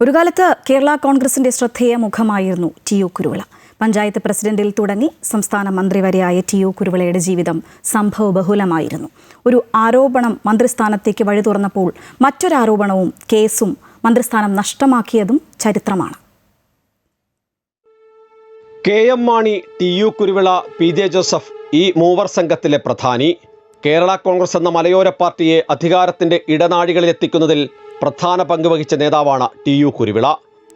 ഒരു കാലത്ത് കേരള കോൺഗ്രസിന്റെ ശ്രദ്ധേയ മുഖമായിരുന്നു ടി.യു. കുരുവിള. പഞ്ചായത്ത് പ്രസിഡന്റിൽ തുടങ്ങി സംസ്ഥാന മന്ത്രി വരെയായ ടി.യു. കുരുവിളയുടെ ജീവിതം സംഭവബഹുലമായിരുന്നു. ഒരു ആരോപണം മന്ത്രിസ്ഥാനത്തേക്ക് വഴി തുറന്നപ്പോൾ മറ്റൊരാരോപണവും കേസും മന്ത്രിസ്ഥാനം നഷ്ടമാക്കിയതും ചരിത്രമാണ്. കെ.എം. മാണി, ടി.യു. കുരുവിള, പി.ജെ. ജോസഫ് ഈ മൂവർ സംഘത്തിലെ പ്രധാനി. കേരള കോൺഗ്രസ് എന്ന മലയോര പാർട്ടിയെ അധികാരത്തിന്റെ ഇടനാഴികളിലെത്തിക്കുന്നതിൽ പ്രധാന പങ്ക് വഹിച്ച നേതാവാണ് ടി.യു. കുരുവിള.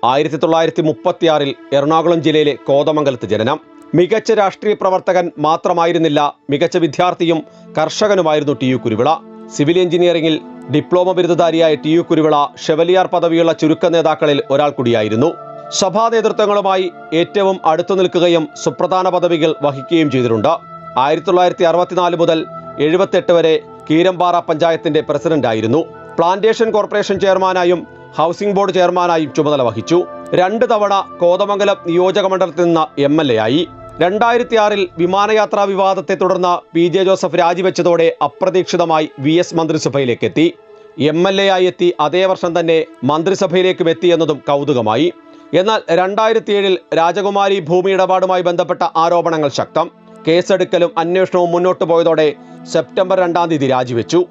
1936 എറണാകുളം ജില്ലയിലെ കോതമംഗലത്ത് ജനനം. മികച്ച രാഷ്ട്രീയ പ്രവർത്തകൻ മാത്രമായിരുന്നില്ല, മികച്ച വിദ്യാർത്ഥിയും കർഷകനുമായിരുന്നു ടി.യു. കുരുവിള. സിവിൽ എഞ്ചിനീയറിംഗിൽ ഡിപ്ലോമ ബിരുദധാരിയായ ടി.യു. കുരുവിള ഷെവലിയാർ പദവിയുള്ള ചുരുക്ക നേതാക്കളിൽ ഒരാൾ കൂടിയായിരുന്നു. സഭാ നേതൃത്വങ്ങളുമായി ഏറ്റവും അടുത്തു നിൽക്കുകയും സുപ്രധാന പദവികൾ വഹിക്കുകയും ചെയ്തിട്ടുണ്ട്. 1964 മുതൽ 78 വരെ കീരമ്പാറ പഞ്ചായത്തിന്റെ പ്രസിഡന്റായിരുന്നു. പ്ലാന്റേഷൻ കോർപ്പറേഷൻ ചെയർമാനായും ഹൗസിംഗ് ബോർഡ് ചെയർമാനായും ചുമതല വഹിച്ചു. 2 തവണ കോതമംഗലം നിയോജക മണ്ഡലത്തിൽ നിന്ന് MLA ആയി. 2006 വിമാനയാത്രാ വിവാദത്തെ തുടർന്ന് പി.ജെ. ജോസഫ് രാജിവെച്ചതോടെ അപ്രതീക്ഷിതമായി VS മന്ത്രിസഭയിലേക്ക് എത്തി. MLA ആയി എത്തി അതേ വർഷം തന്നെ മന്ത്രിസഭയിലേക്കും എത്തി എന്നതും കൗതുകമായി. എന്നാൽ 2007 രാജകുമാരി ഭൂമി ഇടപാടുമായി ബന്ധപ്പെട്ട ആരോപണങ്ങൾ ശക്തം. കേസെടുക്കലും അന്വേഷണവും മുന്നോട്ടു പോയതോടെ സെപ്റ്റംബർ 2-ാം തീയതി രാജിവെച്ചു.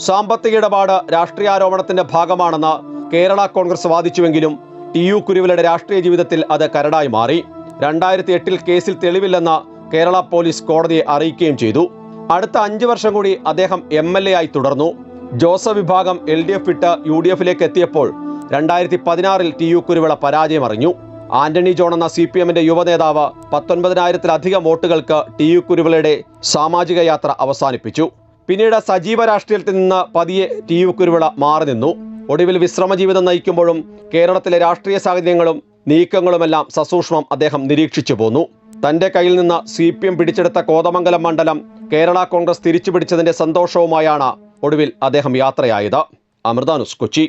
സാമ്പത്തിക ഇടപാട് രാഷ്ട്രീയാരോപണത്തിന്റെ ഭാഗമാണെന്ന് കേരള കോൺഗ്രസ് വാദിച്ചുവെങ്കിലും ടി.യു. കുരുവിളയുടെ രാഷ്ട്രീയ ജീവിതത്തിൽ അത് കരടായി മാറി. 2008 കേസിൽ തെളിവില്ലെന്ന് കേരള പോലീസ് കോടതിയെ അറിയിക്കുകയും ചെയ്തു. അടുത്ത 5 വർഷം കൂടി അദ്ദേഹം MLA ആയി തുടർന്നു. ജോസഫ് വിഭാഗം LDF വിട്ട് UDF എത്തിയപ്പോൾ 2016 ടി.യു. കുരുവിള പരാജയമറിഞ്ഞു. ആന്റണി ജോൺ എന്ന CPM-ന്റെ യുവനേതാവ് 19,000-ലധികം വോട്ടുകൾക്ക് ടി.യു. കുരുവിളയുടെ സാമാജിക യാത്ര അവസാനിപ്പിച്ചു. പിന്നീട് സജീവ രാഷ്ട്രീയത്തിൽ നിന്ന് പതിയെ ടി.യു. കുരുവിള മാറി നിന്നു. ഒടുവിൽ വിശ്രമ ജീവിതം നയിക്കുമ്പോഴും കേരളത്തിലെ രാഷ്ട്രീയ സാഹചര്യങ്ങളും നീക്കങ്ങളുമെല്ലാം സസൂക്ഷ്മം അദ്ദേഹം നിരീക്ഷിച്ചു പോന്നു. തന്റെ കയ്യിൽ നിന്ന് CPM പിടിച്ചെടുത്ത കോതമംഗലം മണ്ഡലം കേരള കോൺഗ്രസ് തിരിച്ചുപിടിച്ചതിന്റെ സന്തോഷവുമായാണ് ഒടുവിൽ അദ്ദേഹം യാത്രയായത്. അമൃത ന്യൂസ്, കൊച്ചി.